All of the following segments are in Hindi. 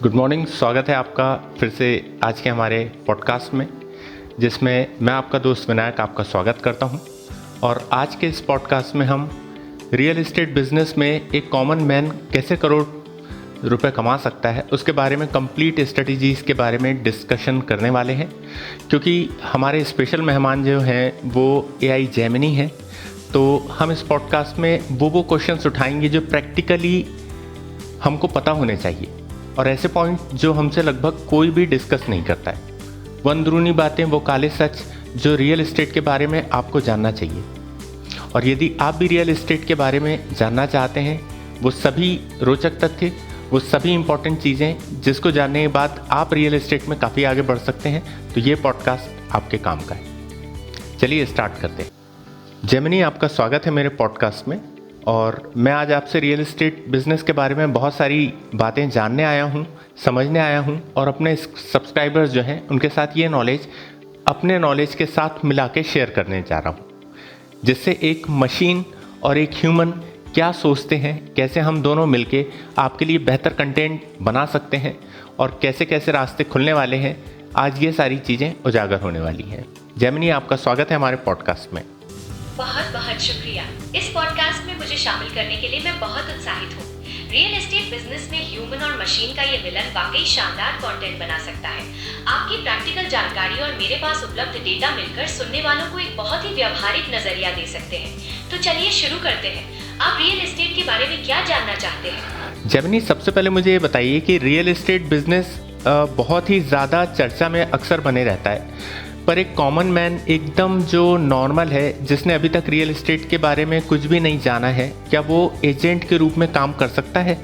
Good morning. स्वागत है आपका फिर से आज के हमारे पॉडकास्ट में, जिसमें मैं आपका दोस्त विनायक आपका स्वागत करता हूं। और आज के इस पॉडकास्ट में हम रियल एस्टेट बिजनेस में एक कॉमन मैन कैसे करोड़ रुपए कमा सकता है उसके बारे में कंप्लीट स्ट्रेटजीज़ के बारे में डिस्कशन करने वाले हैं। क्योंकि हमारे स्पेशल मेहमान जो हैं वो AI जेमिनी हैं, तो हम इस पॉडकास्ट में वो क्वेश्चंस उठाएंगे जो प्रैक्टिकली हमको पता होने चाहिए और ऐसे पॉइंट जो हमसे लगभग कोई भी डिस्कस नहीं करता है। वो अंदरूनी बातें, वो काले सच जो रियल एस्टेट के बारे में आपको जानना चाहिए। और यदि आप भी रियल एस्टेट के बारे में जानना चाहते हैं, वो सभी रोचक तथ्य, वो सभी इंपॉर्टेंट चीज़ें जिसको जानने के बाद आप रियल एस्टेट में काफ़ी आगे बढ़ सकते हैं, तो ये पॉडकास्ट आपके काम का है। चलिए स्टार्ट करते हैं। जेमिनी, आपका स्वागत है मेरे पॉडकास्ट में। और मैं आज आपसे रियल एस्टेट बिज़नेस के बारे में बहुत सारी बातें जानने आया हूँ, समझने आया हूँ और अपने सब्सक्राइबर्स जो हैं उनके साथ ये नॉलेज अपने नॉलेज के साथ मिला के शेयर करने जा रहा हूँ, जिससे एक मशीन और एक ह्यूमन क्या सोचते हैं, कैसे हम दोनों मिलके आपके लिए बेहतर कंटेंट बना सकते हैं और कैसे कैसे रास्ते खुलने वाले हैं, आज ये सारी चीज़ें उजागर होने वाली हैं। जेमिनी, आपका स्वागत है हमारे पॉडकास्ट में। बहुत बहुत शुक्रिया। इस पॉडकास्ट में मुझे शामिल करने के लिए मैं बहुत उत्साहित हूँ। रियल एस्टेट बिजनेस में ह्यूमन और मशीन का ये मिलन वाकई शानदार कंटेंट बना सकता है। आपकी प्रैक्टिकल जानकारी और मेरे पास उपलब्ध डेटा मिलकर सुनने वालों को एक बहुत ही व्यवहारिक नजरिया दे सकते हैं। तो चलिए शुरू करते हैं। आप रियल एस्टेट के बारे में क्या जानना चाहते हैं? जेमिनी, सबसे पहले मुझे ये बताइए कि रियल एस्टेट बिजनेस बहुत ही ज़्यादा चर्चा में अक्सर बने रहता है, पर एक कॉमन मैन एकदम जो नॉर्मल है, जिसने अभी तक रियल एस्टेट के बारे में कुछ भी नहीं जाना है, क्या वो एजेंट के रूप में काम कर सकता है?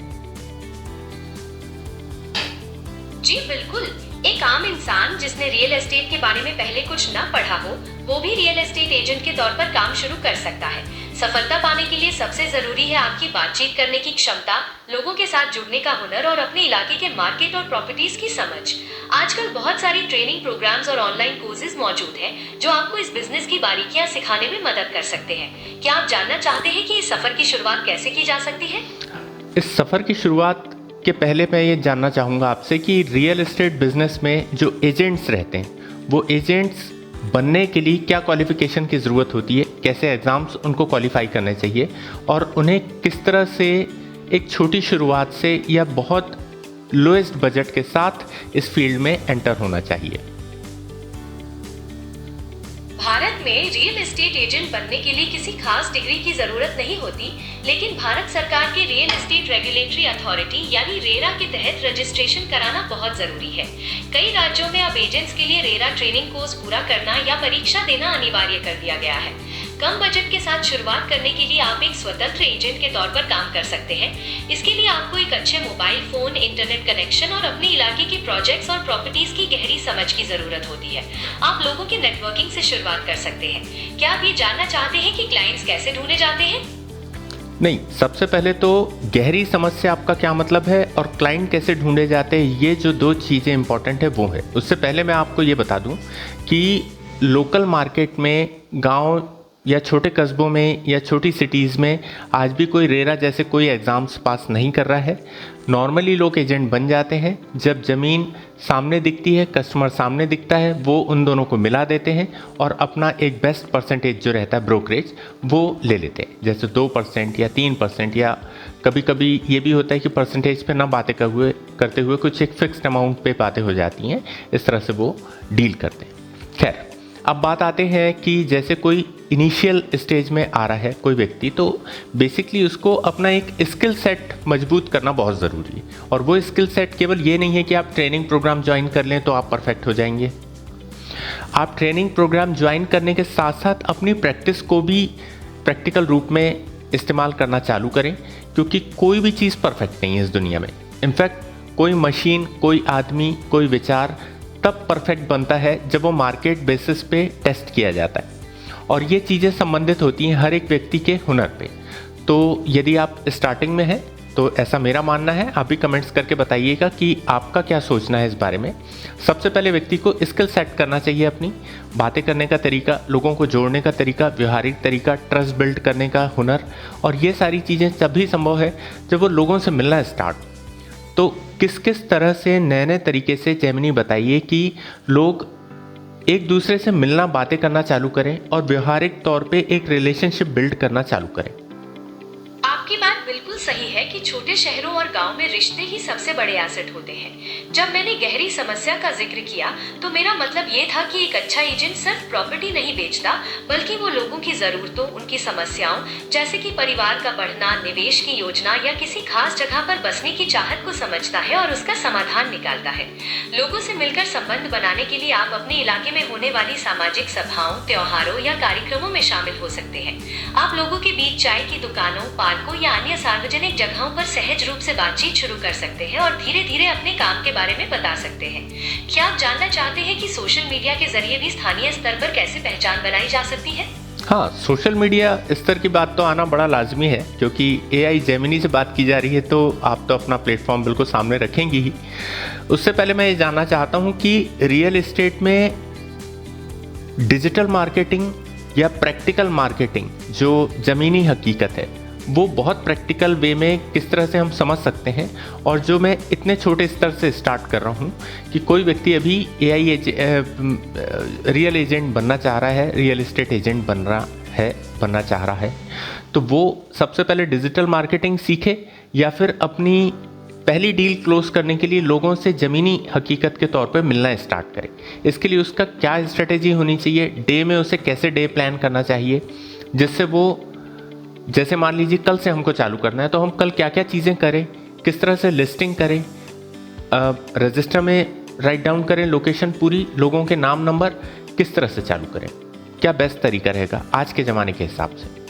जी बिल्कुल। एक आम इंसान जिसने रियल एस्टेट के बारे में पहले कुछ न पढ़ा हो, वो भी रियल एस्टेट एजेंट के तौर पर काम शुरू कर सकता है। सफलता पाने के लिए सबसे जरूरी है आपकी बातचीत करने की क्षमता, लोगों के साथ जुड़ने का हुनर और अपने इलाके के मार्केट और प्रॉपर्टीज की समझ। आजकल बहुत सारी ट्रेनिंग प्रोग्राम्स और ऑनलाइन कोर्सेज मौजूद हैं जो आपको इस बिजनेस की बारीकियां सिखाने में मदद कर सकते हैं। क्या आप जानना चाहते हैं कि इस सफर की शुरुआत कैसे की जा सकती है? इस सफ़र की शुरुआत के पहले मैं ये जानना चाहूँगा आपसे कि रियल एस्टेट बिजनेस में जो एजेंट्स रहते हैं, वो एजेंट्स बनने के लिए क्या क्वालिफ़िकेशन की ज़रूरत होती है, कैसे एग्ज़ाम्स उनको क्वालिफाई करने चाहिए और उन्हें किस तरह से एक छोटी शुरुआत से या बहुत लोएस्ट बजट के साथ इस फील्ड में एंटर होना चाहिए। भारत में रियल एस्टेट एजेंट बनने के लिए किसी खास डिग्री की जरूरत नहीं होती, लेकिन भारत सरकार के रियल एस्टेट रेगुलेटरी अथॉरिटी यानी रेरा के तहत रजिस्ट्रेशन कराना बहुत जरूरी है। कई राज्यों में अब एजेंट्स के लिए रेरा ट्रेनिंग कोर्स पूरा करना या परीक्षा देना अनिवार्य कर दिया गया है। कम बजट के साथ शुरुआत करने के लिए आप एक स्वतंत्र एजेंट के तौर पर काम कर सकते हैं। इसके लिए आपको एक अच्छे मोबाइल फोन, इंटरनेट कनेक्शन और अपने इलाके के प्रोजेक्ट्स और प्रॉपर्टीज की गहरी समझ की जरूरत होती है। आप लोगों के नेटवर्किंग से शुरुआत कर सकते हैं। क्या आप ये जानना चाहते हैं कि क्लाइंट्स कैसे ढूंढे जाते हैं? नहीं, सबसे पहले तो गहरी समझ से आपका क्या मतलब है और क्लाइंट कैसे ढूंढे जाते हैं, ये जो दो चीज़ें इंपॉर्टेंट है वो है। उससे पहले मैं आपको ये बता दूं कि लोकल मार्केट में, गांव या छोटे कस्बों में या छोटी सिटीज़ में आज भी कोई रेरा जैसे कोई एग्ज़ाम्स पास नहीं कर रहा है। नॉर्मली लोग एजेंट बन जाते हैं जब ज़मीन सामने दिखती है, कस्टमर सामने दिखता है, वो उन दोनों को मिला देते हैं और अपना एक बेस्ट परसेंटेज जो रहता है ब्रोकरेज, वो ले लेते हैं। जैसे 2% या 3% या कभी कभी ये भी होता है कि परसेंटेज पे ना बातें करते हुए कुछ एक फिक्स्ड अमाउंट पे बातें हो जाती हैं। इस तरह से वो डील करते हैं। खैर, अब बात आते हैं कि जैसे कोई इनिशियल स्टेज में आ रहा है कोई व्यक्ति, तो बेसिकली उसको अपना एक स्किल सेट मजबूत करना बहुत ज़रूरी है। और वो स्किल सेट केवल ये नहीं है कि आप ट्रेनिंग प्रोग्राम ज्वाइन कर लें तो आप परफेक्ट हो जाएंगे। आप ट्रेनिंग प्रोग्राम ज्वाइन करने के साथ साथ अपनी प्रैक्टिस को भी प्रैक्टिकल रूप में इस्तेमाल करना चालू करें, क्योंकि कोई भी चीज़ परफेक्ट नहीं है इस दुनिया में। इनफैक्ट कोई मशीन, कोई आदमी, कोई विचार तब परफेक्ट बनता है जब वो मार्केट बेसिस पे टेस्ट किया जाता है और ये चीज़ें संबंधित होती हैं हर एक व्यक्ति के हुनर पे। तो यदि आप स्टार्टिंग में हैं तो ऐसा मेरा मानना है, आप भी कमेंट्स करके बताइएगा कि आपका क्या सोचना है इस बारे में। सबसे पहले व्यक्ति को स्किल सेट करना चाहिए, अपनी बातें करने का तरीका, लोगों को जोड़ने का तरीका, व्यवहारिक तरीका, ट्रस्ट बिल्ड करने का हुनर। और ये सारी चीज़ें तभी संभव है जब वो लोगों से मिलना स्टार्ट। तो किस किस तरह से नए नए तरीके से जेमिनी बताइए कि लोग एक दूसरे से मिलना, बातें करना चालू करें और व्यवहारिक तौर पे एक रिलेशनशिप बिल्ड करना चालू करें। आपकी बात बिल्कुल सही है कि छोटे शहरों और गांव में रिश्ते ही सबसे बड़े एसेट होते हैं। जब मैंने गहरी समस्या का जिक्र किया तो मेरा मतलब ये था कि एक अच्छा एजेंट सिर्फ प्रॉपर्टी नहीं बेचता, बल्कि वो लोगों की जरूरतों, उनकी समस्याओं जैसे कि परिवार का बढ़ना, निवेश की योजना या किसी खास जगह पर बसने की चाहत को समझता है और उसका समाधान निकालता है। लोगों से मिलकर संबंध बनाने के लिए आप अपने इलाके में होने वाली सामाजिक सभाओं, त्योहारों या कार्यक्रमों में शामिल हो सकते हैं। आप लोगों के बीच चाय की दुकानों, पार्कों या अन्य सार्वजनिक जगहों पर सहज रूप से बातचीत शुरू कर सकते हैं और धीरे धीरे अपने काम के बारे में बता सकते हैं। क्या आप जानना चाहते हैं कि सोशल मीडिया के जरिए भी स्थानीय स्तर पर कैसे पहचान बनाई जा सकती है? हाँ, सोशल मीडिया स्तर की बात तो आना बड़ा लाजमी है, क्योंकि AI जेमिनी से बात की जा रही है तो आप तो अपना प्लेटफॉर्म बिल्कुल सामने रखेंगी ही। उससे पहले मैं ये जानना चाहता हूँ कि रियल एस्टेट में डिजिटल मार्केटिंग या प्रैक्टिकल मार्केटिंग, जो ज़मीनी हकीकत है, वो बहुत प्रैक्टिकल वे में किस तरह से हम समझ सकते हैं। और जो मैं इतने छोटे स्तर से स्टार्ट कर रहा हूँ कि कोई व्यक्ति अभी AI रियल एजेंट बनना चाह रहा है, रियल एस्टेट एजेंट बनना चाह रहा है, तो वो सबसे पहले डिजिटल मार्केटिंग सीखे या फिर अपनी पहली डील क्लोज करने के लिए लोगों से ज़मीनी हकीकत के तौर पे मिलना स्टार्ट करे। इसके लिए उसका क्या स्ट्रेटेजी होनी चाहिए, डे में उसे कैसे डे प्लान करना चाहिए, जिससे वो, जैसे मान लीजिए कल से हमको चालू करना है तो हम कल क्या क्या चीज़ें करें, किस तरह से लिस्टिंग करें, रजिस्टर में राइट डाउन करें लोकेशन पूरी, लोगों के नाम नंबर, किस तरह से चालू करें, क्या बेस्ट तरीका रहेगा आज के ज़माने के हिसाब से।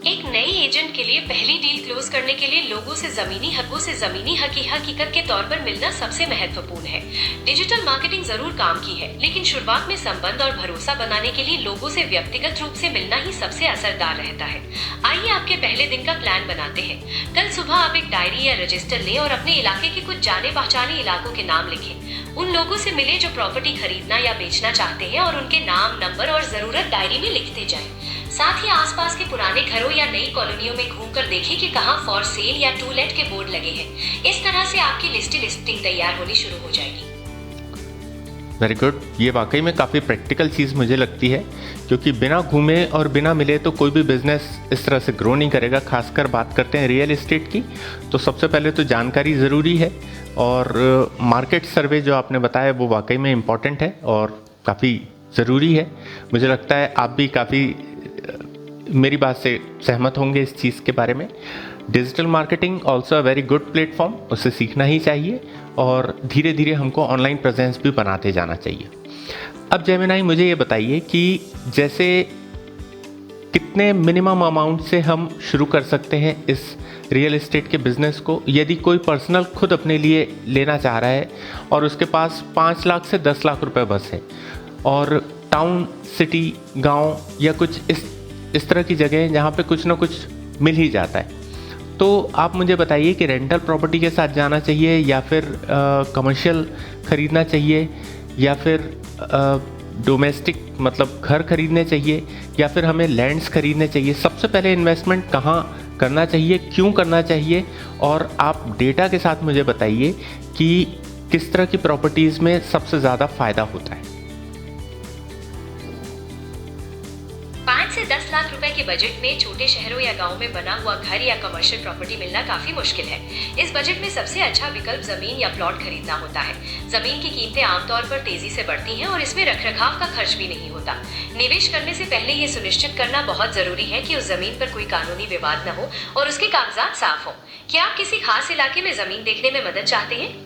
एक नए एजेंट के लिए पहली डील क्लोज करने के लिए लोगों से जमीनी हकों से जमीनी हकीकत के तौर पर मिलना सबसे महत्वपूर्ण है। डिजिटल मार्केटिंग जरूर काम की है, लेकिन शुरुआत में संबंध और भरोसा बनाने के लिए लोगों से व्यक्तिगत रूप से मिलना ही सबसे असरदार रहता है। आइए आपके पहले दिन का प्लान बनाते हैं। कल सुबह आप एक डायरी या रजिस्टर लें और अपने इलाके के कुछ जाने पहचाने इलाकों के नाम लिखें। उन लोगों से मिले जो प्रॉपर्टी खरीदना या बेचना चाहते हैं और उनके नाम, नंबर और जरूरत डायरी में लिखते जाएं। साथ ही आसपास के पुराने घरों या नई कॉलोनियों में घूमकर देखें कि कहां फॉर सेल या टू लेट के बोर्ड लगे हैं। इस तरह से आपकी लिस्टिंग तैयार होनी शुरू हो जाएगी। Very good. ये वाकई में काफ़ी प्रैक्टिकल चीज़ मुझे लगती है, क्योंकि बिना घूमे और बिना मिले तो कोई भी बिजनेस इस तरह से ग्रो नहीं करेगा। खासकर बात करते हैं रियल एस्टेट की, तो सबसे पहले तो जानकारी ज़रूरी है, और मार्केट सर्वे जो आपने बताया वो वाकई में इम्पॉर्टेंट है और काफ़ी ज़रूरी है। मुझे लगता है आप भी काफ़ी मेरी बात से सहमत होंगे इस चीज़ के बारे में। Digital marketing also a very good platform, उससे सीखना ही चाहिए और धीरे धीरे हमको ऑनलाइन प्रेजेंस भी बनाते जाना चाहिए। अब जेमिनी मुझे ये बताइए कि जैसे कितने मिनिमम अमाउंट से हम शुरू कर सकते हैं इस रियल एस्टेट के बिज़नेस को, यदि कोई पर्सनल खुद अपने लिए लेना चाह रहा है और उसके पास 5 लाख से 10 लाख रुपए बस है, और टाउन, सिटी, गांव या कुछ इस तरह की जगह जहाँ पे कुछ ना कुछ मिल ही जाता है, तो आप मुझे बताइए कि रेंटल प्रॉपर्टी के साथ जाना चाहिए या फिर कमर्शियल ख़रीदना चाहिए या फिर डोमेस्टिक मतलब घर खरीदने चाहिए या फिर हमें लैंड्स खरीदने चाहिए। सबसे पहले इन्वेस्टमेंट कहाँ करना चाहिए, क्यों करना चाहिए, और आप डेटा के साथ मुझे बताइए कि किस तरह की प्रॉपर्टीज़ में सबसे ज़्यादा फ़ायदा होता है। 5 से 10 लाख रुपए के बजट में छोटे शहरों या गांव में बना हुआ घर या कमर्शियल प्रॉपर्टी मिलना काफी मुश्किल है। इस बजट में सबसे अच्छा विकल्प जमीन या प्लॉट खरीदना होता है। जमीन की कीमतें आमतौर पर तेजी से बढ़ती हैं और इसमें रखरखाव का खर्च भी नहीं होता। निवेश करने से पहले ये सुनिश्चित करना बहुत जरूरी है कि उस जमीन पर कोई कानूनी विवाद न हो और उसके कागजात साफ हो। क्या आप किसी खास इलाके में जमीन देखने में मदद चाहते हैं?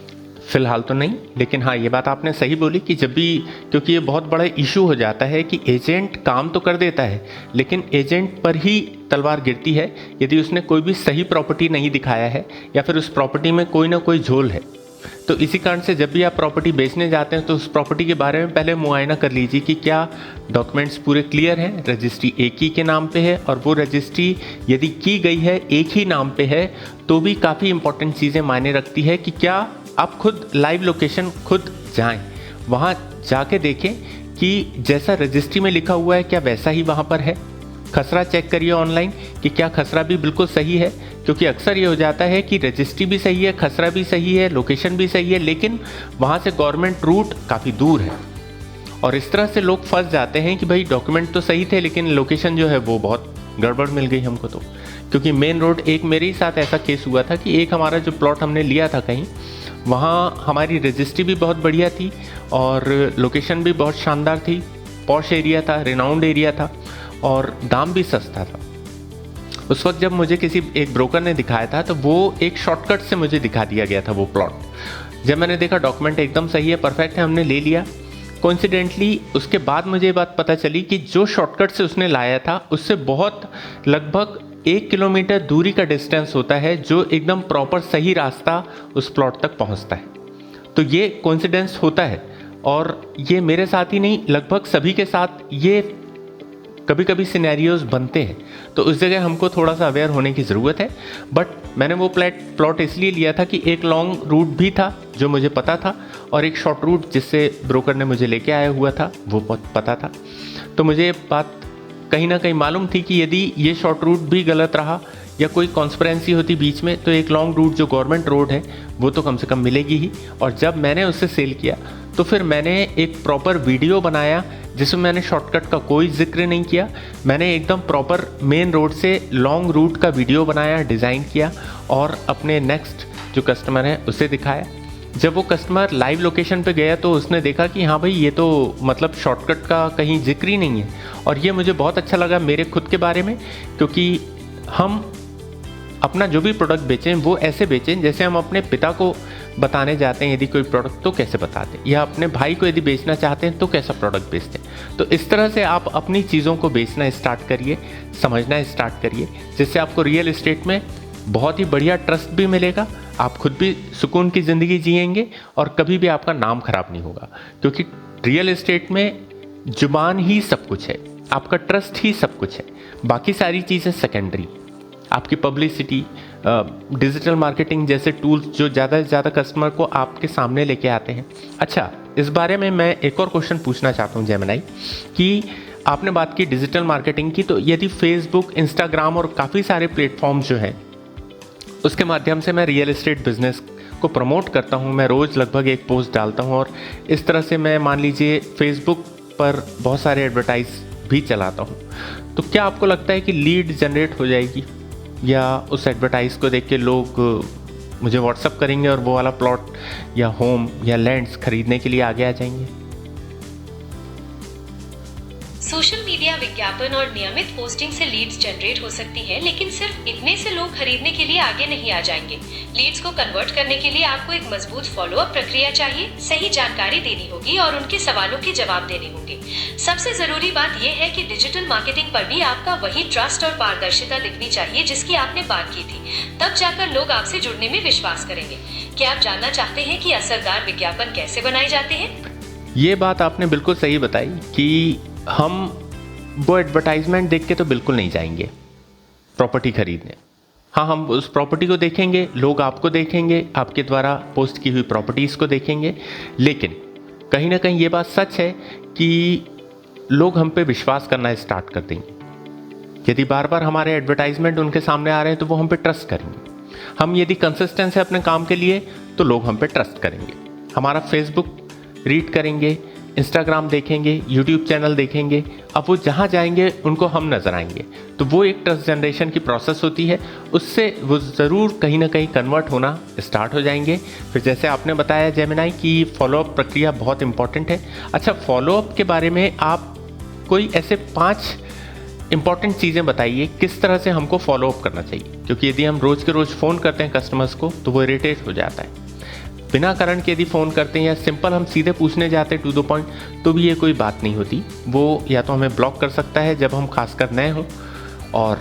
फ़िलहाल तो नहीं, लेकिन हाँ ये बात आपने सही बोली कि जब भी, क्योंकि ये बहुत बड़ा इशू हो जाता है कि एजेंट काम तो कर देता है लेकिन एजेंट पर ही तलवार गिरती है यदि उसने कोई भी सही प्रॉपर्टी नहीं दिखाया है या फिर उस प्रॉपर्टी में कोई ना कोई झोल है। तो इसी कारण से जब भी आप प्रॉपर्टी बेचने जाते हैं तो उस प्रॉपर्टी के बारे में पहले मुआयना कर लीजिए कि क्या डॉक्यूमेंट्स पूरे क्लियर हैं, रजिस्ट्री एक ही के नाम पे है, और वो रजिस्ट्री यदि की गई है एक ही नाम पे है तो भी काफ़ी इंपॉर्टेंट चीज़ें मायने रखती है कि क्या आप खुद लाइव लोकेशन खुद जाएं, वहाँ जाके देखें कि जैसा रजिस्ट्री में लिखा हुआ है क्या वैसा ही वहाँ पर है। खसरा चेक करिए ऑनलाइन कि क्या खसरा भी बिल्कुल सही है, क्योंकि अक्सर ये हो जाता है कि रजिस्ट्री भी सही है, खसरा भी सही है, लोकेशन भी सही है, लेकिन वहाँ से गवर्नमेंट रूट काफ़ी दूर है और इस तरह से लोग फंस जाते हैं कि भाई डॉक्यूमेंट तो सही थे लेकिन लोकेशन जो है वो बहुत गड़बड़ मिल गई हमको। तो क्योंकि मेन रोड, एक मेरे ही साथ ऐसा केस हुआ था कि एक हमारा जो प्लॉट हमने लिया था कहीं, वहाँ हमारी रजिस्ट्री भी बहुत बढ़िया थी और लोकेशन भी बहुत शानदार थी, पॉश एरिया था, रिनाउंड एरिया था और दाम भी सस्ता था। उस वक्त जब मुझे किसी एक ब्रोकर ने दिखाया था तो वो एक शॉर्टकट से मुझे दिखा दिया गया था वो प्लॉट। जब मैंने देखा डॉक्यूमेंट एकदम सही है, परफेक्ट है, हमने ले लिया। कोइंसिडेंटली उसके बाद मुझे ये बात पता चली कि जो शॉर्टकट से उसने लाया था उससे बहुत लगभग 1 किलोमीटर दूरी का डिस्टेंस होता है जो एकदम प्रॉपर सही रास्ता उस प्लॉट तक पहुंचता है। तो ये कोइंसिडेंस होता है और ये मेरे साथ ही नहीं, लगभग सभी के साथ ये कभी कभी सिनेरियोज बनते हैं। तो उस जगह हमको थोड़ा सा अवेयर होने की ज़रूरत है। बट मैंने वो प्लॉट इसलिए लिया था कि एक लॉन्ग रूट भी था जो मुझे पता था और एक शॉर्ट रूट जिससे ब्रोकर ने मुझे लेके आया हुआ था वो पता था। तो मुझे बात कहीं ना कहीं मालूम थी कि यदि ये शॉर्ट रूट भी गलत रहा या कोई कॉन्स्पिरेंसी होती बीच में तो एक लॉन्ग रूट जो गवर्नमेंट रोड है वो तो कम से कम मिलेगी ही। और जब मैंने उससे सेल किया तो फिर मैंने एक प्रॉपर वीडियो बनाया जिसमें मैंने शॉर्टकट का कोई जिक्र नहीं किया। मैंने एकदम प्रॉपर मेन रोड से लॉन्ग रूट का वीडियो बनाया, डिज़ाइन किया और अपने नेक्स्ट जो कस्टमर है उसे दिखाया। जब वो कस्टमर लाइव लोकेशन पे गया तो उसने देखा कि हाँ भाई ये तो मतलब शॉर्टकट का कहीं जिक्र ही नहीं है। और ये मुझे बहुत अच्छा लगा मेरे खुद के बारे में, क्योंकि हम अपना जो भी प्रोडक्ट बेचें वो ऐसे बेचें जैसे हम अपने पिता को बताने जाते हैं यदि कोई प्रोडक्ट तो कैसे बताते हैं, या अपने भाई को यदि बेचना चाहते हैं तो कैसा प्रोडक्ट बेचते हैं। तो इस तरह से आप अपनी चीज़ों को बेचना स्टार्ट करिए, समझना स्टार्ट करिए, जिससे आपको रियल एस्टेट में बहुत ही बढ़िया ट्रस्ट भी मिलेगा, आप खुद भी सुकून की ज़िंदगी जिएंगे और कभी भी आपका नाम खराब नहीं होगा। क्योंकि रियल एस्टेट में जुबान ही सब कुछ है, आपका ट्रस्ट ही सब कुछ है, बाकी सारी चीज़ें सेकेंडरी। आपकी पब्लिसिटी, डिजिटल मार्केटिंग जैसे टूल्स जो ज़्यादा से ज़्यादा कस्टमर को आपके सामने लेके आते हैं। अच्छा, इस बारे में मैं एक और क्वेश्चन पूछना चाहता हूँ जेमिनी, कि आपने बात की डिजिटल मार्केटिंग की, तो यदि फेसबुक, इंस्टाग्राम और काफ़ी सारे प्लेटफॉर्म्स जो हैं उसके माध्यम से मैं रियल एस्टेट बिजनेस को प्रमोट करता हूँ, मैं रोज़ लगभग एक पोस्ट डालता हूँ और इस तरह से मैं मान लीजिए फेसबुक पर बहुत सारे एडवर्टाइज भी चलाता हूँ, तो क्या आपको लगता है कि लीड जनरेट हो जाएगी या उस एडवर्टाइज को देख के लोग मुझे व्हाट्सअप करेंगे और वो वाला प्लॉट या होम या लैंड्स खरीदने के लिए आगे आ जाएंगे? सोशल मीडिया विज्ञापन और नियमित पोस्टिंग से लीड्स जनरेट हो सकती है, लेकिन सिर्फ इतने से लोग खरीदने के लिए आगे नहीं आ जाएंगे। लीड्स को कन्वर्ट करने के लिए आपको एक मजबूत फॉलोअप प्रक्रिया चाहिए, सही जानकारी देनी होगी और उनके सवालों के जवाब देने होंगे। सबसे जरूरी बात यह है कि डिजिटल मार्केटिंग पर भी आपका वही ट्रस्ट और पारदर्शिता दिखनी चाहिए जिसकी आपने बात की थी, तब जाकर लोग आपसे जुड़ने में विश्वास करेंगे। क्या आप जानना चाहते हैं कि असरदार विज्ञापन कैसे बनाए जाते हैं? ये बात आपने बिल्कुल सही बताई कि हम वो एडवर्टाइजमेंट देख के तो बिल्कुल नहीं जाएंगे प्रॉपर्टी खरीदने। हाँ, हम उस प्रॉपर्टी को देखेंगे, लोग आपको देखेंगे, आपके द्वारा पोस्ट की हुई प्रॉपर्टीज़ को देखेंगे, लेकिन कहीं ना कहीं ये बात सच है कि लोग हम पे विश्वास करना स्टार्ट कर देंगे। यदि बार बार हमारे एडवर्टाइजमेंट उनके सामने आ रहे हैं तो वो हम पे ट्रस्ट करेंगे। हम यदि कंसिस्टेंट है अपने काम के लिए तो लोग हम पे ट्रस्ट करेंगे, हमारा फेसबुक रीड करेंगे, इंस्टाग्राम देखेंगे, यूट्यूब चैनल देखेंगे। अब वो जहाँ जाएंगे उनको हम नज़र आएंगे, तो वो एक ट्रस्ट जनरेशन की प्रोसेस होती है, उससे वो ज़रूर कहीं ना कहीं कन्वर्ट होना स्टार्ट हो जाएंगे। फिर जैसे आपने बताया जेमिनी कि फॉलोअप प्रक्रिया बहुत इंपॉर्टेंट है। अच्छा, फॉलोअप के बारे में आप कोई ऐसे 5 इंपॉर्टेंट चीज़ें बताइए किस तरह से हमको फॉलोअप करना चाहिए, क्योंकि यदि हम रोज़ के रोज़ फ़ोन करते हैं कस्टमर्स को तो वो इरिटेट हो जाता है। बिना कारण के यदि फ़ोन करते हैं या सिंपल हम सीधे पूछने जाते हैं टू द पॉइंट, तो भी ये कोई बात नहीं होती। वो या तो हमें ब्लॉक कर सकता है जब हम खासकर नए हों, और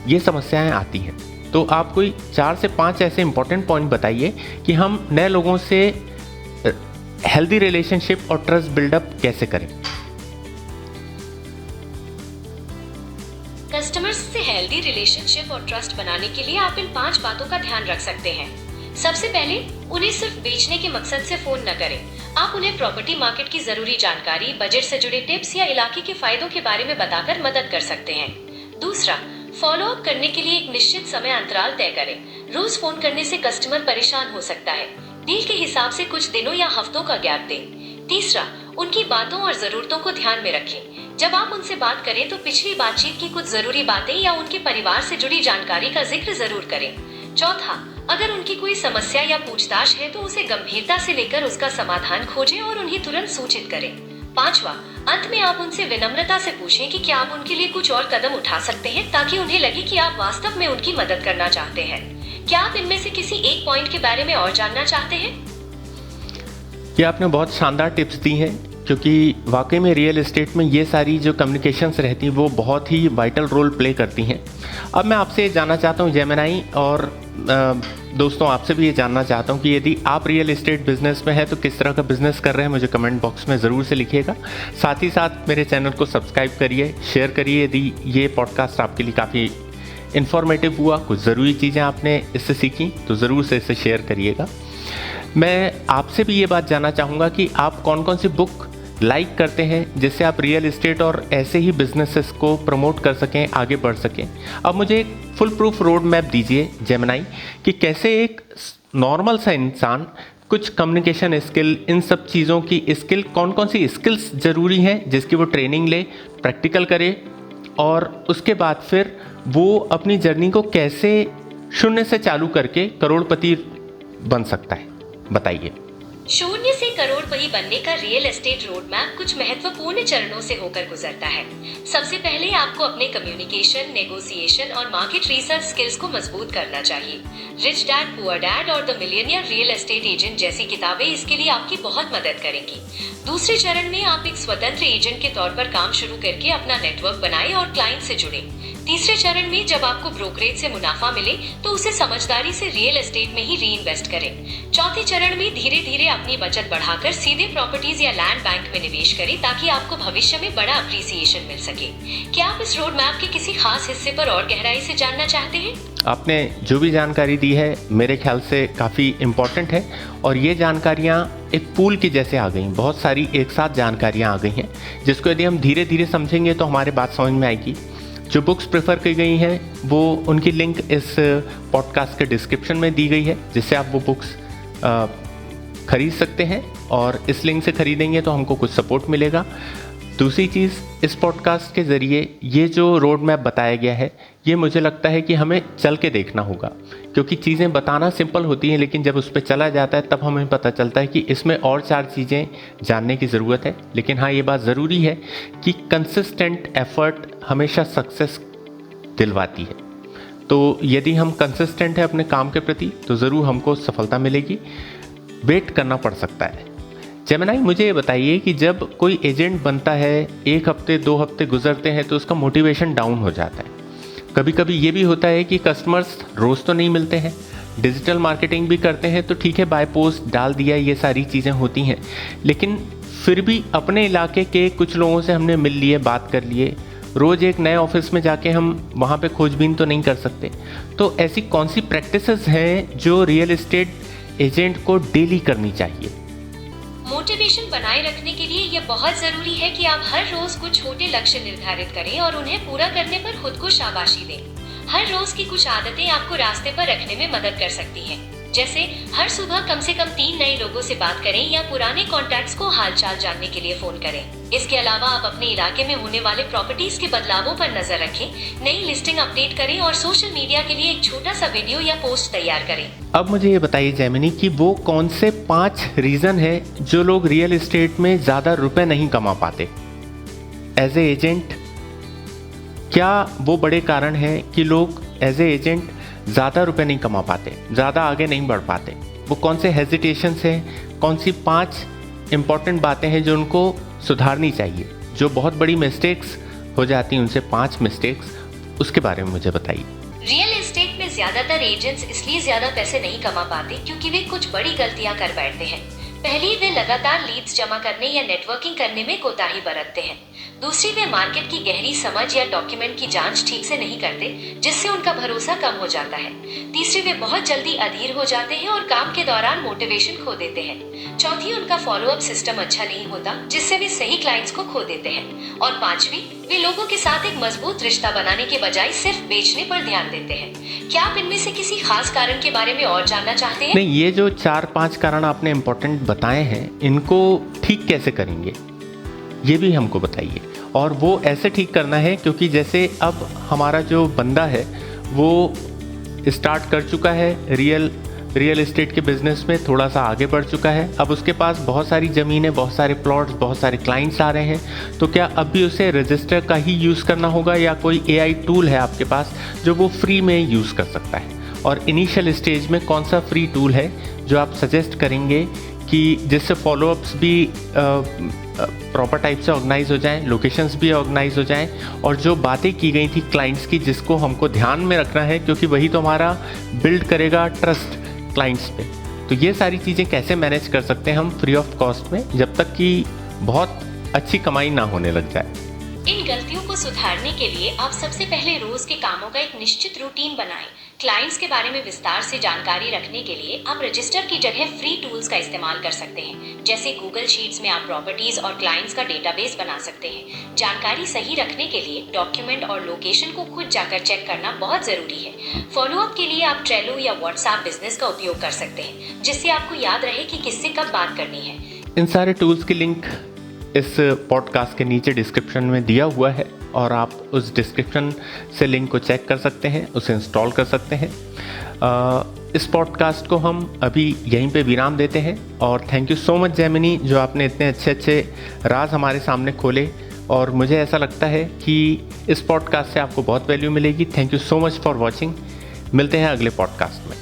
ये समस्याएं आती हैं। तो आप कोई 4 से 5 ऐसे इंपॉर्टेंट पॉइंट बताइए कि हम नए लोगों से हेल्दी रिलेशनशिप और ट्रस्ट बिल्डअप कैसे करें। कस्टमर्स से हेल्दी रिलेशनशिप और ट्रस्ट बनाने के लिए आप इन 5 बातों का ध्यान रख सकते हैं। सबसे पहले, उन्हें सिर्फ बेचने के मकसद से फोन न करें। आप उन्हें प्रॉपर्टी मार्केट की जरूरी जानकारी, बजट से जुड़े टिप्स या इलाके के फायदों के बारे में बताकर मदद कर सकते हैं। दूसरा, फॉलो अप करने के लिए एक निश्चित समय अंतराल तय करें। रोज फोन करने से कस्टमर परेशान हो सकता है। डील के हिसाब से कुछ दिनों या हफ्तों का गैप दें। तीसरा, उनकी बातों और जरूरतों को ध्यान में रखें। जब आप उनसे बात करें तो पिछली बातचीत की कुछ जरूरी बातें या उनके परिवार से जुड़ी जानकारी का जिक्र जरूर करें। चौथा, अगर उनकी कोई समस्या या पूछताछ है तो उसे गंभीरता से लेकर उसका समाधान खोजें और उन्हें तुरंत सूचित करें। पांचवा, अंत में आप उनसे विनम्रता से पूछें कि क्या आप उनके लिए कुछ और कदम उठा सकते हैं ताकि उन्हें लगे कि आप वास्तव में उनकी मदद करना चाहते हैं। क्या आप इनमें से किसी एक पॉइंट के बारे में और जानना चाहते हैं? ये आपने बहुत शानदार टिप्स दी हैं, क्योंकि वाकई में रियल एस्टेट में ये सारी जो कम्युनिकेशंस रहती हैं वो बहुत ही वाइटल रोल प्ले करती हैं। अब मैं आपसे जानना चाहता हूँ जेमिनी, और दोस्तों आपसे भी ये जानना चाहता हूँ कि यदि आप रियल एस्टेट बिजनेस में हैं तो किस तरह का बिजनेस कर रहे हैं, मुझे कमेंट बॉक्स में ज़रूर से लिखिएगा। साथ ही साथ मेरे चैनल को सब्सक्राइब करिए, शेयर करिए। यदि ये पॉडकास्ट आपके लिए काफ़ी इन्फॉर्मेटिव हुआ, कुछ ज़रूरी चीज़ें आपने इससे सीखी, तो ज़रूर से इसे शेयर करिएगा। मैं आपसे भी ये बात जानना चाहूँगा कि आप कौन कौन सी बुक लाइक करते हैं जिससे आप रियल एस्टेट और ऐसे ही बिजनेसेस को प्रमोट कर सकें, आगे बढ़ सकें। अब मुझे एक फुल प्रूफ रोड मैप दीजिए जेमिनी कि कैसे एक नॉर्मल सा इंसान कुछ कम्युनिकेशन स्किल, इन सब चीज़ों की स्किल, कौन कौन सी स्किल्स ज़रूरी हैं जिसकी वो ट्रेनिंग ले, प्रैक्टिकल करे, और उसके बाद फिर वो अपनी जर्नी को कैसे शून्य से चालू करके करोड़पति बन सकता है, बताइए। शून्य से करोड़पति बनने का रियल एस्टेट रोड मैप कुछ महत्वपूर्ण चरणों से होकर गुजरता है। सबसे पहले आपको अपने कम्युनिकेशन, नेगोशिएशन और मार्केट रिसर्च स्किल्स को मजबूत करना चाहिए। रिच डैड पुअर डैड और the millionaire real estate agent जैसी किताबें इसके लिए आपकी बहुत मदद करेंगी। दूसरे चरण में आप एक स्वतंत्र एजेंट के तौर पर काम शुरू करके अपना नेटवर्क बनाएं और क्लाइंट से जुड़े। तीसरे चरण में जब आपको ब्रोकरेज से मुनाफा मिले तो उसे समझदारी से रियल एस्टेट में ही री इन्वेस्ट करें। चौथे चरण में धीरे धीरे अपनी बचत बढ़ाकर सीधे प्रॉपर्टीज या लैंड बैंक में निवेश करें ताकि आपको भविष्य में बड़ा अप्रिसिएशन मिल सके। क्या आप इस रोड मैप के किसी खास हिस्से पर और गहराई से जानना चाहते हैं? आपने जो भी जानकारी दी है मेरे ख्याल से काफ़ी इम्पोर्टेंट है, और ये जानकारियाँ एक पूल की जैसे आ गई, बहुत सारी एक साथ जानकारियाँ आ गई हैं जिसको यदि हम धीरे धीरे समझेंगे तो हमारे बात समझ में आएगी। जो बुक्स प्रेफर की गई हैं वो उनकी लिंक इस पॉडकास्ट के डिस्क्रिप्शन में दी गई है, जिससे आप वो बुक्स खरीद सकते हैं, और इस लिंक से खरीदेंगे तो हमको कुछ सपोर्ट मिलेगा। दूसरी चीज़, इस पॉडकास्ट के ज़रिए ये जो रोड मैप बताया गया है ये मुझे लगता है कि हमें चल के देखना होगा, क्योंकि चीज़ें बताना सिंपल होती हैं लेकिन जब उस पर चला जाता है तब हमें पता चलता है कि इसमें और 4 चीज़ें जानने की ज़रूरत है। लेकिन हाँ, ये बात ज़रूरी है कि कंसिस्टेंट एफर्ट हमेशा सक्सेस दिलवाती है। तो यदि हम कंसिस्टेंट हैं अपने काम के प्रति तो ज़रूर हमको सफलता मिलेगी। वेट करना पड़ सकता है। जेमिनी, मुझे ये बताइए कि जब कोई एजेंट बनता है, 1 हफ्ते 2 हफ्ते गुजरते हैं तो उसका मोटिवेशन डाउन हो जाता है। कभी कभी ये भी होता है कि कस्टमर्स रोज़ तो नहीं मिलते हैं, डिजिटल मार्केटिंग भी करते हैं तो ठीक है, बाय पोस्ट डाल दिया, ये सारी चीज़ें होती हैं, लेकिन फिर भी अपने इलाके के कुछ लोगों से हमने मिल लिए, बात कर लिए। रोज़ एक नए ऑफिस में जाके हम वहाँ पे खोजबीन तो नहीं कर सकते। तो ऐसी कौन सी प्रैक्टिसेस हैं जो रियल एस्टेट एजेंट को डेली करनी चाहिए? मोटिवेशन बनाए रखने के लिए यह बहुत जरूरी है कि आप हर रोज कुछ छोटे लक्ष्य निर्धारित करें और उन्हें पूरा करने पर खुद को शाबाशी दें। हर रोज की कुछ आदतें आपको रास्ते पर रखने में मदद कर सकती हैं। जैसे हर सुबह कम से कम 3 नए लोगों से बात करें या पुराने कॉन्टैक्ट्स को हालचाल जानने के लिए फोन करें। इसके अलावा आप अपने इलाके में होने वाले प्रॉपर्टीज के बदलावों पर नजर रखें, नई लिस्टिंग अपडेट करें और सोशल मीडिया के लिए एक छोटा सा वीडियो या पोस्ट तैयार करें। अब मुझे ये बताइए जेमिनी कि वो कौन से 5 रीज़न है जो लोग रियल एस्टेट में ज़्यादा रुपए नहीं कमा पाते एज ए एजेंट? क्या वो बड़े कारण हैं कि लोग एज ए एजेंट ज़्यादा रुपए नहीं कमा पाते, ज़्यादा आगे नहीं बढ़ पाते? वो कौन से हेजिटेशंस हैं, कौन सी 5 इम्पॉर्टेंट बातें हैं जो उनको सुधारनी चाहिए, जो बहुत बड़ी मिस्टेक्स हो जाती हैं उनसे, 5 मिस्टेक्स, उसके बारे में मुझे बताइए। रियल एस्टेट में ज्यादातर एजेंट्स इसलिए ज्यादा पैसे नहीं कमा पाते क्योंकि वे कुछ बड़ी गलतियां कर बैठते हैं। पहली, वे लगातार लीड्स जमा करने या नेटवर्किंग करने में कोताही बरतते हैं। दूसरी, वे मार्केट की गहरी समझ या डॉक्यूमेंट की जांच ठीक से नहीं करते, जिससे उनका भरोसा कम हो जाता है। तीसरी, वे बहुत जल्दी अधीर हो जाते हैं और काम के दौरान मोटिवेशन खो देते हैं। चौथी, उनका फॉलोअप सिस्टम अच्छा नहीं होता, जिससे वे सही क्लाइंट्स को खो देते हैं। और 5वीं, वे लोगों के साथ एक मजबूत रिश्ता बनाने के बजाय सिर्फ बेचने पर ध्यान देते हैं। क्या आप इनमें से किसी खास कारण के बारे में और जानना चाहते हैं? नहीं, ये जो 4-5 कारण आपने इम्पोर्टेंट बताए हैं, इनको ठीक कैसे करेंगे ये भी हमको बताइए। और वो ऐसे ठीक करना है क्योंकि जैसे अब हमारा जो बंदा है वो स्टार्ट कर चुका है रियल एस्टेट के बिज़नेस में, थोड़ा सा आगे बढ़ चुका है। अब उसके पास बहुत सारी ज़मीनें, बहुत सारे प्लॉट्स, बहुत सारे क्लाइंट्स आ रहे हैं। तो क्या अब भी उसे रजिस्टर का ही यूज़ करना होगा या कोई AI टूल है आपके पास जो वो फ्री में यूज़ कर सकता है? और इनिशियल स्टेज में कौन सा फ्री टूल है जो आप सजेस्ट करेंगे कि जिससे फॉलोअप्स भी प्रॉपर टाइप से ऑर्गेनाइज हो जाएं, लोकेशंस भी ऑर्गेनाइज हो जाएं, और जो बातें की गई थी क्लाइंट्स की जिसको हमको ध्यान में रखना है क्योंकि वही तो हमारा बिल्ड करेगा ट्रस्ट क्लाइंट्स पे। तो ये सारी चीज़ें कैसे मैनेज कर सकते हैं हम फ्री ऑफ कॉस्ट में, जब तक कि बहुत अच्छी कमाई ना होने लग जाए? इन गलतियों को सुधारने के लिए आप सबसे पहले रोज के कामों का एक निश्चित रूटीन बनाएं। क्लाइंट्स के बारे में विस्तार से जानकारी रखने के लिए आप रजिस्टर की जगह फ्री टूल्स का इस्तेमाल कर सकते हैं। जैसे गूगल शीट्स में आप प्रॉपर्टीज और क्लाइंट्स का डेटाबेस बना सकते हैं। जानकारी सही रखने के लिए डॉक्यूमेंट और लोकेशन को खुद जाकर चेक करना बहुत जरूरी है। फॉलोअप के लिए आप ट्रेलो या व्हाट्सएप बिजनेस का उपयोग कर सकते हैं, जिससे आपको याद रहे कि किससे कब बात करनी है। इन सारे टूल्स की लिंक इस पॉडकास्ट के नीचे डिस्क्रिप्शन में दिया हुआ है और आप उस डिस्क्रिप्शन से लिंक को चेक कर सकते हैं, उसे इंस्टॉल कर सकते हैं। इस पॉडकास्ट को हम अभी यहीं पे विराम देते हैं और thank you so much Gemini, जो आपने इतने अच्छे अच्छे राज हमारे सामने खोले और मुझे ऐसा लगता है कि इस पॉडकास्ट से आपको बहुत वैल्यू मिलेगी। Thank you so much for watching. मिलते हैं अगले पॉडकास्ट में।